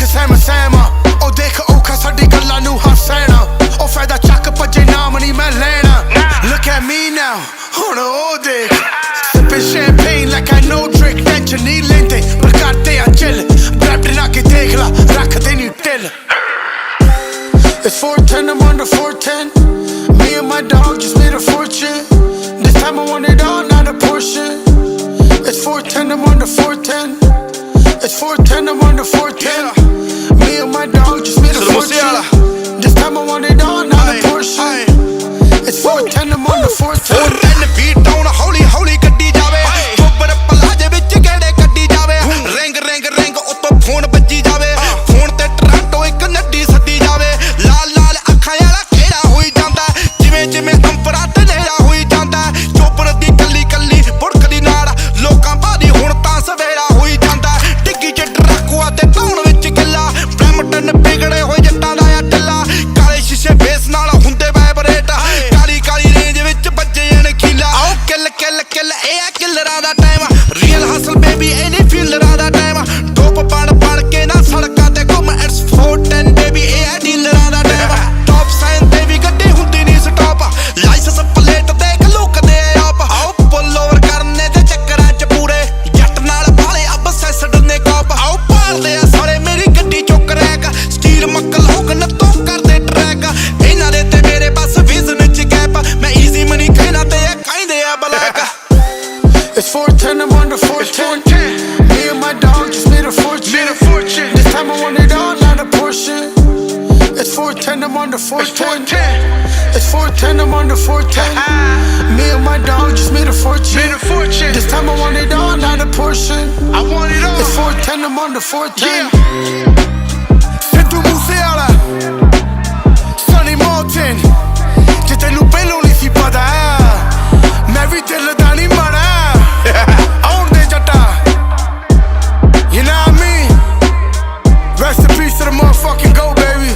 ਸਹਿਮ ਸਹਿਮ ਉਹ ਦੇਖ ਔਖਾ ਸਾਡੀ ਗੱਲਾਂ ਨੂੰ ਹੱਸਣਾ ਉਹ ਫਾਇਦਾ ਚੱਕ ਭੱਜੇ ਨਾਮ ਨਹੀਂ ਮੈਂ ਲੈਣਾ Look at me now ਹੁਣ ਉਹ ਦੇਖ Sipping champagne like I know Drake tension ਨਹੀਂ ਲੈਂਦੇ ਪਰ ਕਰਦੇ ਆ chill ਬ੍ਰੈਡ ਨਾ ਕੇ ਦੇਖ ਲਾ ਰੱਖਦੇ ਨਹੀਂ ਢਿੱਲ It's 410, I'm on the 410 Me and my dog just made a fortune This time I want it all, not a portion It's 410, I'm on the 410 It's 410, I'm on the 410 Me and my dog just made a fortune This time I want it all, not a portion It's 410, I'm on the 410 410 beat down, howly howly ਗੱਡੀ ਜਾਵੇ ਉੱਪਰ ਪਲਾਜੇ ਵਿੱਚ ਕਿਹੜੇ ਗੱਡੀ ਜਾਵੇ ring ring ring ਉੱਤੋਂ phone ਵੱਜੀ ਜਾਵੇ ਫੋਨ ਤੇ ਟਰਾਂਟੋ ਇੱਕ ਨੱਡੀ ਸੱਦੀ ਜਾਵੇ ਲਾਲ ਲਾਲ ਅੱਖਾਂ ਵਾਲਾ ਖੇੜਾ ਹੋਈ ਜਾਂਦਾ ਜਿਵੇਂ ਜਿਵੇਂ ਅੰਪਰਾ ਤੇ ਨੇੜਾ ਹੋਈ ਜਾਂਦਾ ਚੋਪਰ ਦੀ ਕੱਲੀ ਕੱਲੀ ਬੁੜਕਦੀ ਨਾਲ ਲੋਕਾਂ ਭਾਦੀ ਹੁਣ ਤਾਂ ਸਵੇਰਾ ਹੋਈ ਜਾਂਦਾ ਡਿੱਗੀ ਚ ਡਰਾਕੂਆ ਤੇ ਧੌਣ ਵਿੱਚ ਗਿੱਲਾ ਬ੍ਰਹਮਟਨ ਵਿਗੜੇ ਹੋਏ ਜੱਟਾਂ ਦਾ ਆ ਢਿੱਲਾ ਕਾਲੇ ਸ਼ੀਸ਼ੇ ਬੇਸ ਨਾਲ ਹੁੰਦੇ ਵਾਈਬਰੇਟ ਕਾਲੀ ਕਾਲੀ ਰੇਂਜ ਵਿੱਚ ਵੱਜੇ ਅਣਖੀਲਾ ਆਓ ਕਿੱਲ ਕਿੱਲ ਕਿੱਲ ਇਹ ਆ ਕਿੱਲਰਾਂ ਦਾ ਟਾਈਮ ਰੀਅਲ ਹਸਲ ਬੇਬੀ ਇਹ ਨਹੀਂ ਫੀਲਰਾਂ ਦਾ ਟਾਈਮ ਟੋਪ ਬਣ ਕੇ ਨਾ ਸੜਕਾਂ ਤੇ ਘੁੰਮ It's 410 ਬੇਬੀ ਇਹ ਆ ਡੀਲਰਾਂ ਦਾ ਟਾਈਮ ਟੌਪ ਸਾਈਨ ਤੇ ਵੀ ਗੱਡੀ ਹੁੰਦੀ ਨਹੀਂ ਸਟਾਪ ਲਾਈਸੈਂਸ ਪਲੇਟ ਦੇਖ ਲੁਕਦੇ ਆਪ ਆਓ ਪੁੱਲ ਓਵਰ ਕਰਨੇ ਤੇ ਚੱਕਰਾਂ ਚ ਪੂਰੇ ਜੱਟ ਨਾਲ ਬਾਲੇ ਅਬਸੈਸਡ ਨੇ ਕਾਪ ਆਓ ਪਾਲਦੇ ਆ ਸਾਰੇ ਮੇਰੀ ਗੱਡੀ ਚੁੱਕ ਰੈਕ ਸਟੀਲ ਮੱਕਲ ਹੋਗ ਨੱਤੋਂ ਕਰਦੇ ਟਰੈਕ ਇਹਨਾਂ ਦੇ ਤੇ ਮੇਰੇ ਬਸ ਵਿਜ਼ਨ ਚ ਗੈਪ ਮੈਂ ਈਜ਼ੀ ਮਨੀ ਕਹਿਣਾ ਤੇ ਇਹ ਕਹਿੰਦੇ ਆ black It's 410, I'm on the 410 Me and my dog just made a fortune This time I want it all, not a portion It's 410, I'm on the 410 It's 410, I'm on the 410 Me and my dog just made a fortune This time I want it all, not a portion I want it all It's 410, I'm on the 410 Sidhu Moosewala Sunny Mountain ਜੇ ਤੈਨੂੰ ਪਹਿਲੋਂ ਨਹੀਂ ਸੀ ਪਤਾ ਮੈਂ ਵੀ ਦਿਲ ਦਾ ਨਹੀਂ ਮਾੜਾ ਆਉਣ ਦੇ ਜੱਟਾ You know what I mean? Rest in peace to the motherfucking GOAT, baby